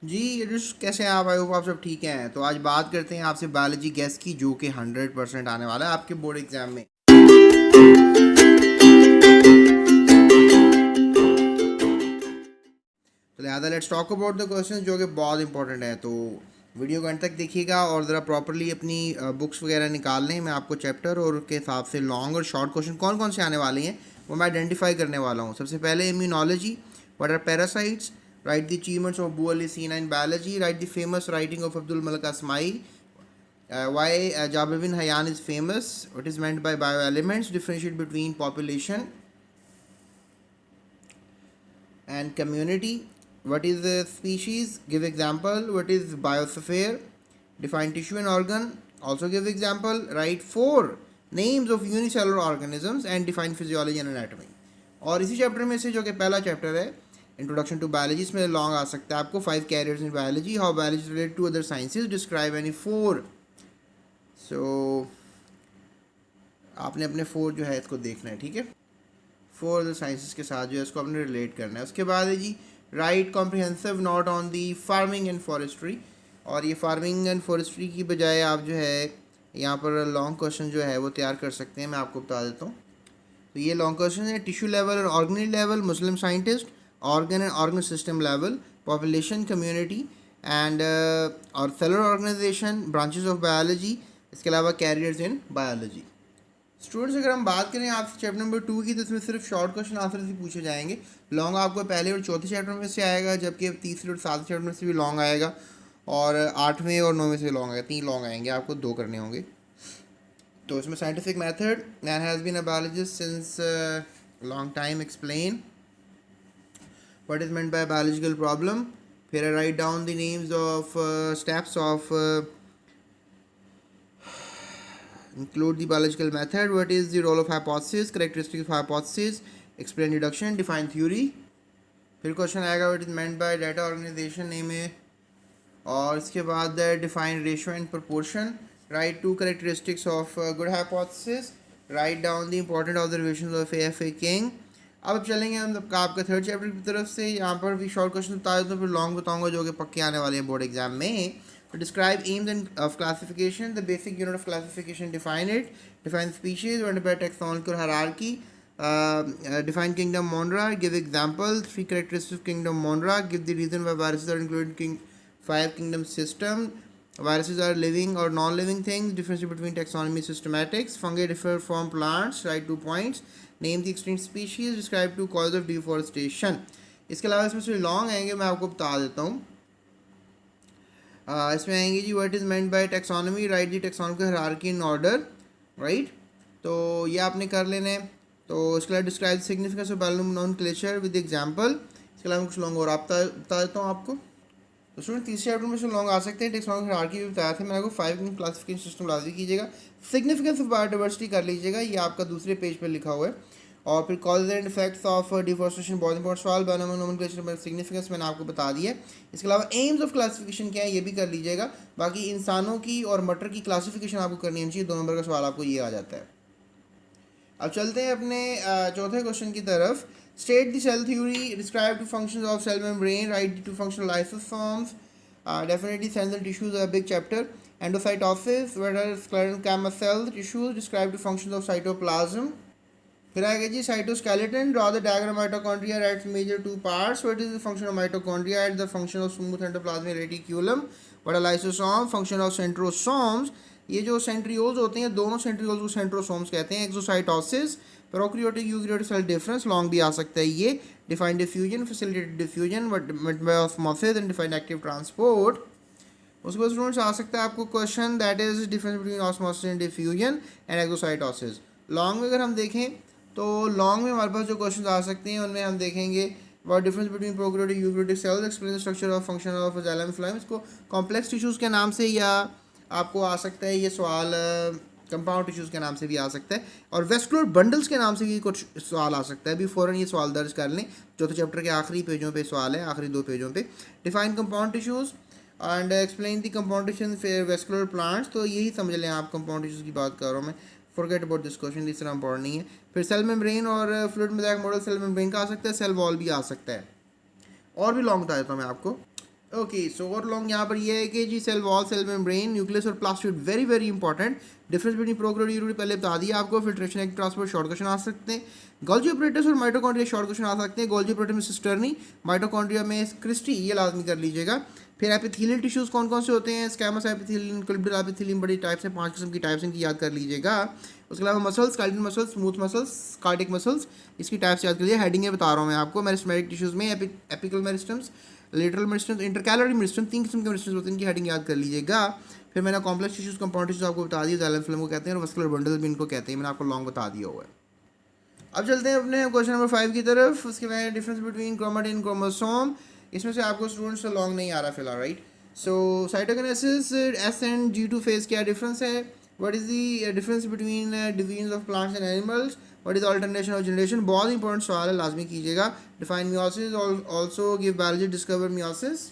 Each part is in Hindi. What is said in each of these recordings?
जी यजुष, कैसे हैं आप? आई होप आप सब ठीक हैं। तो आज बात करते हैं आपसे बायोलॉजी गैस की, जो कि 100% आने वाला है आपके बोर्ड एग्जाम में। तो लिहाजा let's talk about the question, जो कि बहुत इंपॉर्टेंट है। तो वीडियो को अंत तक देखिएगा और ज़रा प्रॉपरली अपनी बुक्स वगैरह निकाल लें। मैं आपको चैप्टर और के हिसाब से लॉन्ग और शॉर्ट क्वेश्चन कौन कौन से आने वाले हैं वो मैं आइडेंटिफाई करने वाला हूँ। सबसे पहले immunology, what are parasites, write the achievements of Bu Ali Sina in biology, write the famous writing of Abdul Malik Asmai, why Jabir bin Hayyan is famous, what is meant by bioelements, differentiate between population and community, what is a species, give example, what is biosphere, define tissue and organ, also give example, write 4 names of unicellular organisms and define physiology and anatomy। और इसी चैप्टर में से जो कि पहला चैप्टर है इंट्रोडक्शन टू बायोलॉजी, इसमें लॉन्ग आ सकता है आपको 5 careers in biology, how biology related to other sciences, describe any 4। So आपने अपने 4 जो है इसको देखना है, ठीक है। 4 अदर साइंसेस के साथ जो है इसको आपने रिलेट करना है। उसके बाद है G write comprehensive note on the farming and forestry. और ये फार्मिंग एंड फॉरेस्ट्री की बजाय आप जो है यहाँ पर लॉन्ग क्वेश्चन जो है वो तैयार कर सकते हैं, मैं आपको बता देता हूँ। तो ये लॉन्ग क्वेश्चन है टिश्यू लेवल और organic level, Muslim scientist, organ and organ system level, population, community and और cellular organization, branches of biology, इसके अलावा कैरियर्स इन बायोलॉजी। स्टूडेंट्स, अगर हम बात करें आपसे चैप्टर नंबर 2 की, तो इसमें सिर्फ शॉर्ट क्वेश्चन आंसर से पूछे जाएंगे। लॉन्ग आपको पहले और चौथे चैप्टर में से आएगा, जबकि तीसरे और सातवें चैप्टर में से भी लॉन्ग आएगा, और 8वें और 9वें से लॉन्ग आएगा। 3 लॉन्ग आएंगे, आपको 2 करने होंगे। तो इसमें scientific method, man has been a biologist since long time, explain what is meant by biological problem, फिर I write down the names of steps of include the biological method, what is the role of hypothesis, characteristics of hypothesis, explain deduction, define theory। फिर क्वेश्चन आएगा what is meant by data organization, name है, और इसके बाद define ratio and proportion, write 2 characteristics of good hypothesis, write down the important observations of A.F.A. King। अब चलेंगे हम आपका थर्ड चैप्टर की तरफ से। यहाँ पर भी शॉर्ट क्वेश्चन बता देता हूँ, फिर लॉन्ग बताऊँगा जो कि पक्के आने वाले हैं बोर्ड एग्जाम में। To describe aims and of classification, the basic unit of classification, define it, define species, what about taxonomical hierarchy, define kingdom Monera, give example, 3 characteristics of kingdom Monera, give the reason why viruses are included in 5 kingdom system, viruses are living or non-living things, difference between taxonomy systematics, fungi differ from plants, write 2 points, name the extinct species, describe 2 causes of deforestation। इसके अलावा इसमें से लॉन्ग आएंगे, मैं आपको बता देता हूँ। इसमें आएंगे जी what is meant by taxonomy, write the taxonomical hierarchy in order, right. तो ये आपने कर लेना है। तो इसके अलावा describe significance of nomenclature with example. इसके अलावा कुछ लॉन्ग और आप बता देता हूँ आपको। तो स्टूडेंट तीसरे चैप्टर में से लॉन्ग आ सकते हैं। टैक्सोनॉमिकल हायरार्की भी बताया था मैंने आपको, 5 क्लासिफिकेशन सिस्टम लाजमी कीजिएगा। सिग्निफिकेंस ऑफ बायोडाइवर्सिटी कर लीजिएगा, ये आपका दूसरे पेज पर लिखा हुआ है। और फिर causes and effects of deforestation, बहुत इंपॉर्टेंट सवाल। नोमेनक्लेचर सिग्निफिकेंस मैंने आपको बता दिया है। इसके अलावा एम्स ऑफ क्लासिफिकेशन क्या है ये भी कर लीजिएगा। बाकी इंसानों की और मटर की क्लासिफिकेशन आपको करनी चाहिए, 2 नंबर का सवाल आपको ये आ जाता है। अब चलते हैं अपने चौथे क्वेश्चन की तरफ। State the cell theory, describe 2 functions of cell membrane, write the 2 functional lysosomes, definitely cells and tissues are a big chapter। Endocytosis, what are sclerenchyma cells, tissues, describe the functions of cytoplasm। फिर आएगा जी cytoskeleton, draw the diagram mitochondria at major 2 parts, what is the function of mitochondria at the function of smooth endoplasmic reticulum, what are lysosome, function of centrosomes. ये जो सेंट्रियोल्स होते हैं, दोनों सेंट्रियोल्स को सेंट्रोसोम्स कहते हैं। Exocytosis, prokaryotic eukaryotic cell difference, long भी आ सकता है ये। Define diffusion, facilitated diffusion, what by osmosis and define active transport. उसके बाद स्टूडेंट्स आ सकता है आपको question that is difference between osmosis and diffusion and exocytosis. Long में अगर हम देखें तो लॉन्ग में हमारे पास जो क्वेश्चन आ सकते हैं उनमें हम देखेंगे what difference between prokaryotic eukaryotic cells, explain the structure of function of xylem phloem. इसको कॉम्प्लेक्स टिश्यूज़ के नाम से या आपको आ सकता है ये सवाल कंपाउंड टिश्यूज़ के नाम से भी आ सकता है, और वेस्कुलर बंडल्स के नाम से भी कुछ सवाल आ सकता है। अभी फ़ौरन ये सवाल दर्ज कर लें, चौथे चैप्टर के आखिरी पेजों पे सवाल है, आखिरी 2 पेजों पे। Define compound tissues and explain the compound tissues in vascular plants. तो यही समझ लें आप, कंपाउंड टिश्यूज़ की बात कर रहा हूँ मैं, फॉरगेट अबाउट दिस क्वेश्चन, इस तरह इंपॉर्टेंट नहीं है। फिर सेल मेम्ब्रेन और fluid mosaic model, cell membrane का आ सकता है, सेल वॉल भी आ सकता है। और भी लॉन्ग बता देता हूँ मैं आपको। ओके, सो और लॉन्ग यहाँ पर ये है कि जी cell wall, cell membrane, nucleus और plastid, very very important. Difference between prokaryote पहले बता दिया आपको। Filtration, active transport, short question आ सकते हैं। गोल्जी ऑपरेटर्स और माइटोकॉन्ड्रिया शॉर्ट क्वेश्चन आ सकते हैं। गोल्जी ऑपरेटर में सिस्टर्नी, माइटोकॉन्ड्रिया में क्रिस्टी, ये लाजमी कर लीजिएगा। फिर एपिथेलियल टिश्यूज़ कौन कौन से होते हैं? स्कैमस एपिथेलियम, कोलिब्रियल एपिथेलियम, बड़ी टाइप्स हैं, 5 किस्म की टाइप्स इनकी याद कर लीजिएगा। उसके अलावा muscles, cardiac muscles, smooth muscles, cardiac muscles, इसकी टाइप्स याद कर लीजिए। हेडिंग है बता रहा हूँ मैं आपको। मेरिस्टेमेटिक टिश्यूज़ में apical meristems, lateral meristems, intercalary meristem, 3 किस्म के मेरिस्टम्स होते हैं, इनकी हेडिंग याद कर लीजिएगा। फिर मैंने कॉम्प्लेक्स टिश्यूज़, कंपाउंड टिश्यूज़ आपको बता दिया, जाइलम फिल्म को कहते हैं, और वस्कुलर बंडल भी इनको कहते हैं, मैंने आपको लॉन्ग बता दिया हुआ है। अब चलते हैं अपने क्वेश्चन नंबर 5 की तरफ। उसके बाद डिफरेंस बिटवीन क्रोमेटिन क्रोमोसोम, इसमें से आपको स्टूडेंट्स से लॉन्ग नहीं आ रहा फिलहाल, right. So cytokinesis, S and G2 phase क्या डिफरेंस है? What is the difference between division of plants and animals? What is alternation of generation? बहुत इंपॉर्टेंट सवाल है, लाजमी कीजिएगा। Define meiosis, also give biology, discover meiosis.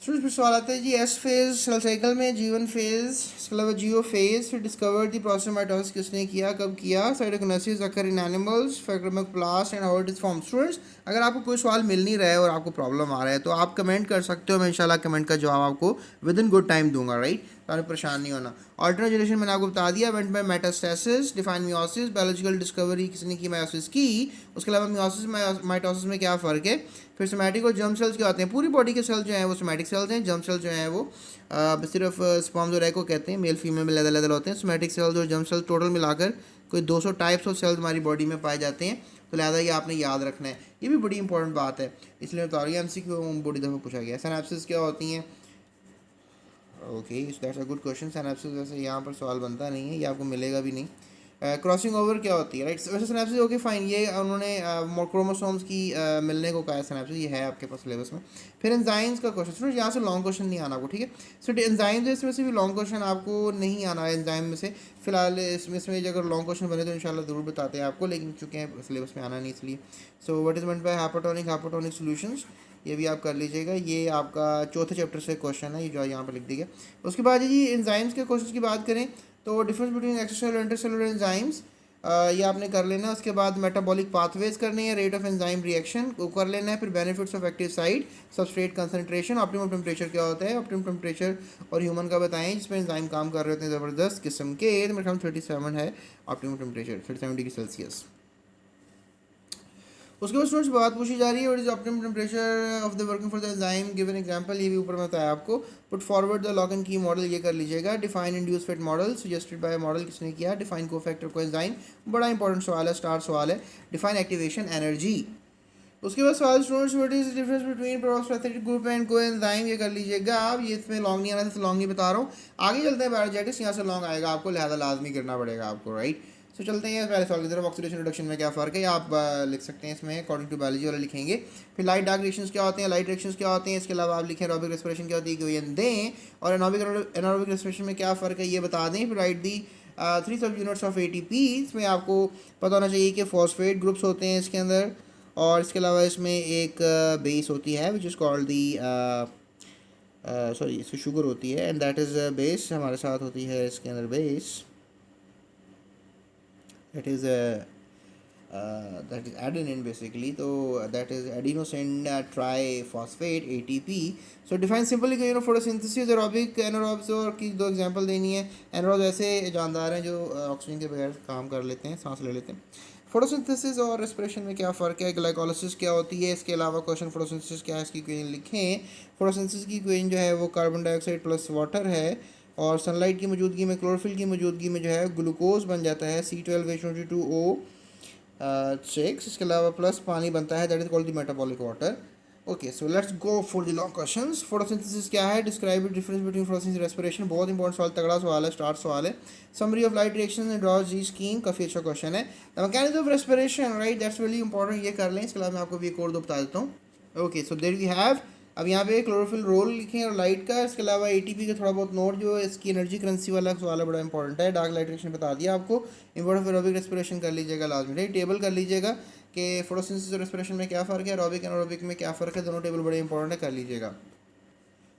Students फिर सवाल आता है जी, एस फेज सेल साइकिल में, G1 फेज, इसके अलावा जियो फेज, फिर डिस्कवर द प्रोसेस माइटोसिस किसने किया, कब किया? साइटोकिनेसिस अकर इन एनिमल्स, फैक्टोमेगाप्लास्ट and how it is form. Students अगर आपको कोई सवाल मिल नहीं रहा है और आपको प्रॉब्लम आ रहा है तो आप कमेंट कर सकते हो, मैं इंशाल्लाह कमेंट का जवाब आपको विद इन गुड टाइम दूंगा, राइट। तो आपने परेशान नहीं होना। ऑल्टरनेट जनरेशन मैंने आपको बता दिया, went by metastasis. Define meiosis, biological discovery किसने की मियोसिस की। उसके अलावा मियोसिस माइटोसिस में क्या फ़र्क है? फिर सोमैटिक और जर्म सेल्स क्या होते हैं? पूरी बॉडी के सेल जो हैं वो सोमैटिक सेल्स हैं। जर्म सेल्स जो हैं वो सिर्फ स्पर्म्स और एग को कहते हैं, मेल फीमेल में अलग अलग होते हैं। सोमैटिक सेल्स और जर्म सेल्स टोटल मिलाकर कोई 200 टाइप्स ऑफ सेल्स हमारी बॉडी में पाए जाते हैं, तो लिहाजा ये आपने याद रखना है, ये भी बड़ी इंपॉर्टेंट बात है, इसलिए बता रही है। MCQ बड़ी दफ़ा पूछा गया। सिनैप्सिस क्या होती हैं? Okay, that's a good question. Synapsis वैसे यहाँ पर सवाल बनता नहीं है, ये आपको मिलेगा भी नहीं। क्रॉसिंग ओवर क्या होती है, राइट। वैसे सिनैप्सिस ओके फाइन, ये उन्होंने क्रोमोसोम्स की मिलने को कहा है सिनैप्सिस, ये है आपके पास सिलेबस में। फिर एंजाइम्स का क्वेश्चन, स्टूडेंट यहाँ से लॉन्ग क्वेश्चन नहीं आना आपको, ठीक है। सो एंजाइम्स इसमें से भी लॉन्ग क्वेश्चन आपको नहीं आना है एंजाइम में से फिलहाल। इसमें अगर लॉन्ग क्वेश्चन बने तो इंशाल्लाह ज़रूर बताते हैं आपको, लेकिन चूँकि सिलेबस में आना नहीं इसलिए। So what is meant bye hypotonic solutions, ये भी आप कर लीजिएगा। ये आपका चौथे चैप्टर से क्वेश्चन है, ये जो यहाँ पर लिख दिया। उसके बाद जी एंजाइम्स के क्वेश्चन की बात करें तो difference between extracellular intercellular enzymes, ये आपने कर लेना। उसके बाद मेटाबॉलिक पाथवेज करने हैं, रेट ऑफ एंजाइम रिएक्शन को कर लेना है। फिर benefits of active site, substrate concentration, optimum temperature क्या होता है, ऑप्टिमम टेम्परेचर और ह्यूमन का बताएं जिसमें एंजाइम काम कर रहे होते हैं ज़बरदस्त किस्म के। मेरे ख्याल 37 है ऑप्टिमम टेम्परेचर, 37 डिग्री सेल्सियस। उसके बाद स्टूडेंट्स बात पूछी जा रही है, what is optimum temperature of the working for the enzyme, given example, ये भी ऊपर में बताया आपको। Put forward the lock and key model, ये कर लीजिएगा। Define induced fit model, suggested by model किसने किया। डिफाइन कोफैक्टर को एंजाइम, बड़ा इंपॉर्टेंट सवाल है, स्टार सवाल है। Define activation energy. उसके बाद सवाल students, what is difference between prosthetic group and coenzyme, ये कर लीजिएगा आप। ये इसमें लॉन्ग नहीं आना, लॉन्ग नहीं बता रहा हूँ। आगे चलते हैं बायोजेटिक्स, यहाँ से लॉन्ग आएगा आपको, लिहाजा लाजमी करना पड़ेगा आपको, राइट। सो चलते हैं पहले सवाल की तरफ। ऑक्सीडेशन रिडक्शन में क्या फ़र्क है, आप लिख सकते हैं इसमें अकॉर्डिंग टू बायोलॉजी वाला लिखेंगे। फिर लाइट डार्क रिएक्शंस क्या होते हैं, लाइट रिएक्शंस क्या होते हैं। इसके अलावा आप लिखें एरोबिक रेस्पिरेशन क्या होती है, क्वेश्चन दें। और एनारोबिक रेस्पिरेशन में क्या फ़र्क है ये बता दें। फिर राइट दी 3 सब यूनिट्स ऑफ ATP, इसमें आपको पता होना चाहिए कि फॉस्फेट ग्रुप्स होते हैं इसके अंदर। और इसके अलावा इसमें एक बेस होती है which is called the sorry इसकी शुगर होती है, एंड दैट इज़ बेस हमारे साथ होती है इसके अंदर base, that is adenine basically, तो that is adenosine triphosphate ATP. so define simply कि photosynthesis, aerobic, anaerobes और की 2 एग्जांपल देनी है। एनारोब्स ऐसे जानदार हैं जो ऑक्सीजन के बगैर काम कर लेते हैं, सांस ले लेते हैं। फोटोसिंथेसिस और रेस्पिरेशन में क्या फ़र्क है, ग्लाइकोलाइसिस क्या होती है। इसके अलावा क्वेश्चन फोटोसिंथेसिस क्या है, इसकी इक्वेशन लिखें। फोटोसिंथेसिस की इक्वेशन जो है वो कार्बन डाइऑक्साइड प्लस वाटर है, और सनलाइट की मौजूदगी में, क्लोरोफिल की मौजूदगी में जो है ग्लूकोज बन जाता है, C12H22O6। इसके अलावा प्लस पानी बनता है, that is called the metabolic water. Okay, so let's go for the long questions. Photosynthesis क्या है, describe the difference between photosynthesis respiration, बहुत इंपॉर्टेंट सवाल, तगड़ा सवाल है, स्टार्ट सवाल है। Summary of light reaction and draw Z scheme, काफ़ी अच्छा क्वेश्चन है। The mechanism of respiration, right, that's really important, ये कर लें। इसके अलावा मैं आपको भी एक और दो बता देता हूँ। Okay, so there we have, अब यहाँ पे क्लोरोफिल रोल लिखें और लाइट का। इसके अलावा ATP का थोड़ा बहुत नोट, जो इसकी एनर्जी करेंसी वाला सवाल है, बड़ा इंपॉर्टेंट है। डार्क लाइट रिएक्शन बता दिया आपको। इंपॉर्टेंट एरोबिक रेस्पिरेशन कर लीजिएगा लाजमी, राइट। टेबल कर लीजिएगा कि फोटोसिंथेसिस और रेस्पिरेशन में क्या फ़र्क है, एरोबिक एनारोबिक में क्या फ़र्क है, दोनों टेबल बड़े इंपॉर्टेंट है, कर लीजिएगा।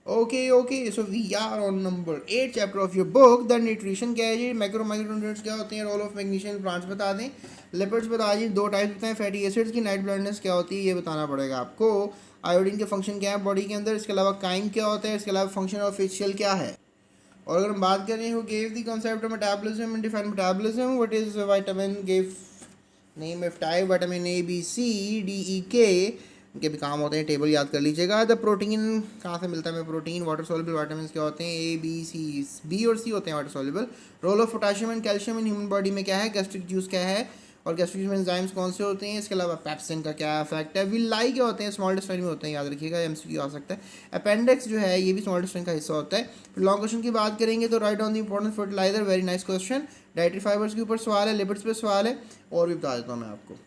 Okay, so we are on number 8 chapter of your book. The nutrition क्या है जी, माइक्रोन्यूट्रिएंट्स क्या होते हैं, रोल ऑफ मैग्नीशियम प्लांट्स बता दें। लिपिड्स बता दें, 2 टाइप्स बताएं। फैटी एसिड्स की नाइट ब्लाइंडनेस क्या होती है, ये बताना पड़ेगा आपको। आयोडीन के फंक्शन क्या है बॉडी के अंदर, इसके अलावा काइम क्या होता है, इसके अलावा फंक्शन ऑफ फेशियल क्या है। और अगर हम बात करें who gave the concept of metabolism and define metabolism, what is vitamin, give name of type vitamin A B C D E K, इनके भी काम होते हैं, टेबल याद कर लीजिएगा। द प्रोटीन कहाँ से मिलता है हमें, प्रोटीन वाटर सॉल्युबल विटामिन क्या होते हैं, ए बी सी, बी और सी होते हैं water soluble. Role of potassium and calcium in human body में क्या है, गैस्ट्रिक जूस क्या है, और गैस्ट्रिक में एंजाइम्स कौन से होते हैं, इसके अलावा पेप्सिन का क्या इफेक्ट है, विलाई क्या होते हैं, स्मॉल इंटेस्टाइन में होते हैं, याद रखिएगा, एमसीक्यू आ सकता है। अपेंडिक्स जो है ये भी स्मॉल इंटेस्टाइन का हिस्सा होता है। फिर लॉन्ग क्वेश्चन की बात करेंगे तो write on the important fertiliser, very nice question. Dietary fibres के ऊपर सवाल है, लिपिड्स पे सवाल है, और भी बता देता हूँ मैं आपको।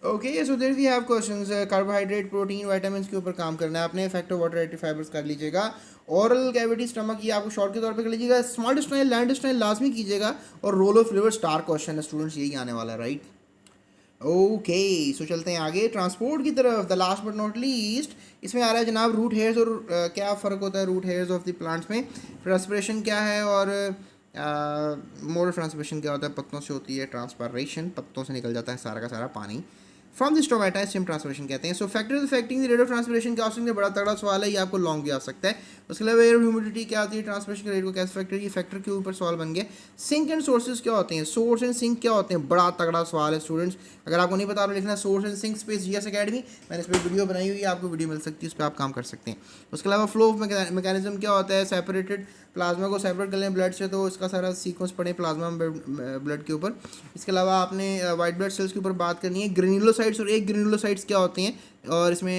Okay, so there we have questions, carbohydrate, protein, vitamin के ऊपर काम करना है आपने। Effect of water dietary fibres कर लीजिएगा। ओरल कैविटी, स्टमक, ये आपको शॉर्ट के तौर पे कर लीजिएगा। स्मॉल इंटेस्टाइन, लैंड इंटेस्टाइन लाजमी कीजिएगा। और role of liver star question है स्टूडेंट्स, यही आने वाला है, राइट। ओके, सो चलते हैं आगे ट्रांसपोर्ट की तरफ। The last but not least, इसमें आ रहा है जनाब रूट हेयर्स और क्या फ़र्क होता है root hairs of the plants में, ट्रांसपिरेशन क्या है, और मोड ऑफ ट्रांसपिरेशन क्या होता है, पत्तों से होती है ट्रांसपायरेशन, पत्तों से निकल जाता है सारा का सारा पानी। From this stomata steam transpiration कहते हैं। सो factors affecting the rate of transpiration क्या हो सकते हैं, बड़ा तगड़ा सवाल है, ये आपको लॉन्ग भी आ सकता है। उसके अलावा एयर ह्यूमिडिटी क्या होती है, ट्रांसपिरेशन के रेट को कैसे फैक्टर, ये फैक्टर के ऊपर सवाल बन गया। सिंक एंड सोर्सेज क्या होते हैं, सोर्स एंड सिंक क्या होते हैं, बड़ा तगड़ा सवाल है स्टूडेंट्स। अगर आपको नहीं पता तो लिखना source and sink space GS academy, मैंने इस पर वीडियो बनाई हुई है, आपको वीडियो मिल सकती है, उस पर आप काम कर सकते हैं। उसके अलावा फ्लो ऑफ मैकेनिज्म क्या होता है, सेपरेटेड प्लाज्मा को सेपरेट कर लें ब्लड से, तो इसका सारा सीक्वेंस पढ़ें प्लाज्मा ब्लड के ऊपर। इसके अलावा आपने वाइट ब्लड सेल्स के ऊपर बात करनी है। ग्रेन्युलोसाइट्स और एक ग्रेन्युलोसाइट्स क्या होते हैं, और इसमें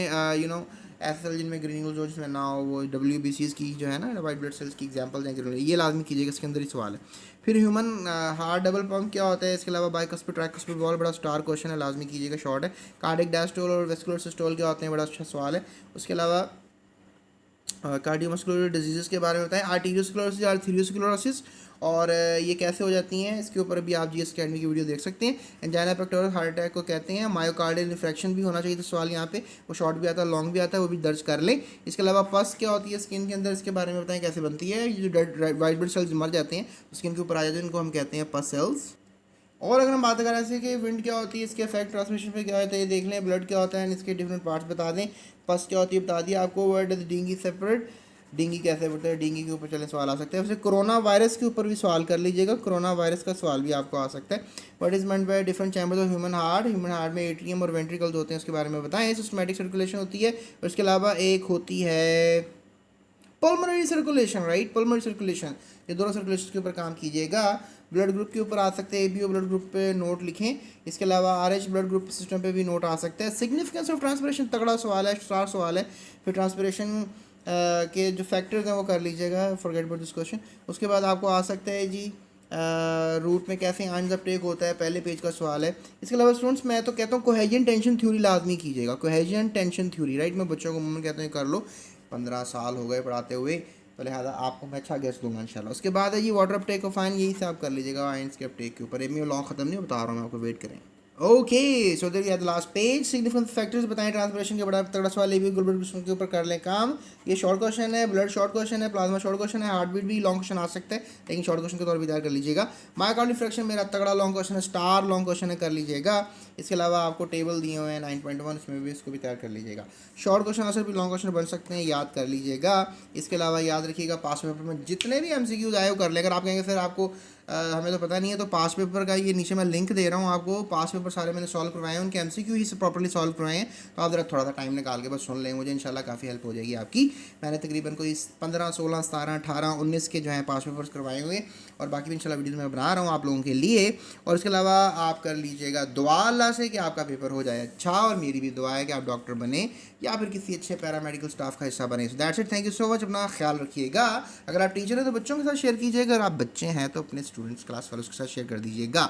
ऐसे सेल जिनमें ग्रेन्यूल्स हो, जिसमें ना हो, वो WBCs की जो है ना वाइट ब्लड सेल्स की एग्जांपल्स हैं ग्रेन्यूल, ये लाजमी कीजिएगा, इसके अंदर ही सवाल है। फिर ह्यूमन हार्ट डबल पंप क्या होता है, इसके अलावा बाइकस्पिड ट्राइकस्पिड वॉल्व, बड़ा स्टार क्वेश्चन है, लाजमी कीजिएगा, शॉर्ट है। कार्डिक डायस्टोल और वेस्कुलर सिस्टोल क्या होते हैं, बड़ा अच्छा सवाल है। उसके अलावा कार्डियोमस्कुलर डिजीज़ के बारे में बताएं, आर्टीरियोस्क्लेरोसिस, आर्थरियोस्क्लेरोसिस, और ये कैसे हो जाती हैं, इसके ऊपर भी आप जीएस अकेडमी की वीडियो देख सकते हैं। एंजाइना पेक्टोरस हार्ट अटैक को कहते हैं। मायोकार्डियल इन्फ्रेक्शन भी होना चाहिए था सवाल यहाँ पे, वो शॉर्ट भी आता है, लॉन्ग भी आता है, वो भी दर्ज कर लें। इसके अलावा पस क्या होती है स्किन के अंदर, इसके बारे में बताएं कैसे बनती है। ये जो वाइट ब्लड सेल्स मर जाते हैं स्किन के ऊपर आ जाते हैं, इनको हम कहते हैं पस सेल्स। और अगर हम बात करें ऐसे कि विंड क्या होती है, इसके इफेक्ट ट्रांसमिशन पे क्या होता है ये देख लें। ब्लड क्या होता है, इसके डिफरेंट पार्ट्स बता दें। पस क्या होती है बता दिया आपको। Word is dengue separate, dengue कैसे बढ़ता है, डेंगू के ऊपर चले सवाल आ सकता है। वैसे कोरोना वायरस के ऊपर भी सवाल कर लीजिएगा, कोरोना वायरस का सवाल भी आपको आ सकता है। What is meant by different chambers of human heart में एट्रियम और वेंट्रिकल्स होते हैं, उसके बारे में बताएं। सिस्टमैटिक सर्कुलेशन होती है, और इसके अलावा एक होती है pulmonary circulation, right, pulmonary circulation, ये दोनों सर्कुलेशन के ऊपर काम कीजिएगा। ब्लड ग्रुप के ऊपर आ सकते हैं, ABO ब्लड ग्रुप पे नोट लिखें। इसके अलावा RH ब्लड ग्रुप सिस्टम पे भी नोट आ सकता है। सिग्निफिकेंस ऑफ ट्रांसपिरेशन तगड़ा सवाल है, स्टार सवाल है। फिर ट्रांसपिरेशन के जो फैक्टर्स हैं वो कर लीजिएगा, फॉरगेट अबाउट दिस क्वेश्चन। उसके बाद आपको आ सकता है जी रूट में कैसे आयंस अपटेक होता है, पहले पेज का सवाल है। इसके अलावा स्टूडेंट्स मैं तो कहता हूँ कोहेजन टेंशन थ्योरी लाजमी कीजिएगा, कोहेजन टेंशन थ्योरी, राइट। मैं बच्चों को मुमकिन कहता हूँ कर लो, 15 साल हो गए पढ़ाते हुए, तो लिहाजा आपको मैं अच्छा गेस दूंगा इंशाल्लाह। उसके बाद है ये वाटर अपटेक ऑफ आयन, यही से आप कर लीजिएगा आयंस के अपटेक के ऊपर। एमयू लॉन्ग खत्म नहीं बता रहा हूँ मैं आपको, वेट करें। Okay, so there the last page. Significant factors बताएं ट्रांसपिरेशन के, बड़ा तगड़ा सवाल है, ब्लड सिस्टम के ऊपर कर लें काम। ये शॉर्ट क्वेश्चन है, ब्लड शॉर्ट क्वेश्चन है, प्लाज्मा शॉर्ट क्वेश्चन है, हार्ट बीट भी लॉन्ग क्वेश्चन आ सकता है, लेकिन शॉर्ट क्वेश्चन के तौर पर तैयार कर लीजिएगा। मायोकार्डियल इन्फ्रेक्शन मेरा तगड़ा लॉन्ग क्वेश्चन है, स्टार लॉन्ग क्वेश्चन है, कर लीजिएगा। इसके अलावा आपको टेबल दिए हुए हैं 9.1, इसमें भी इसको भी तैयार कर लीजिएगा। शॉर्ट क्वेश्चन आंसर भी लॉन्ग क्वेश्चन बन सकते हैं, याद कर लीजिएगा। इसके अलावा याद रखिएगा पास पेपर में जितने भी MCQs आए वो कर ले। अगर आप कहेंगे सर आपको हमें तो पता नहीं है, तो पास पेपर का ये नीचे मैं लिंक दे रहा हूँ आपको, पास पेपर सारे मैंने सॉल्व करवाए हैं, उनके MCQ ही से प्रॉपर्ली सॉल्व करवाए हैं, तो आप ज़रा थोड़ा सा टाइम निकाल के बस सुन लें, मुझे इंशाल्लाह काफ़ी हेल्प हो जाएगी आपकी। मैंने तकरीबन कोई 15, 16, 17, 18, 19 के जो हैं पास पेपर्स करवाए हुए, और बाकी भी इंशाल्लाह वीडियोज़ मैं बना रहा हूँ आप लोगों के लिए। और इसके अलावा आप कर लीजिएगा दुआ अल्लाह से कि आपका पेपर हो जाए अच्छा, और मेरी भी दुआ है कि आप डॉक्टर बने या फिर किसी अच्छे पैरामेडिकल स्टाफ का हिस्सा बने। So that's it, thank you so much, अपना ख्याल रखिएगा। अगर आप टीचर हैं तो बच्चों के साथ शेयर कीजिएगा, अगर आप बच्चे हैं तो अपने स्टूडेंट्स क्लास वालों के साथ शेयर कर दीजिएगा।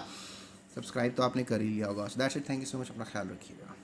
सब्सक्राइब तो आपने कर ही लिया होगा। So that's it, thank you so much, अपना ख्याल रखिएगा।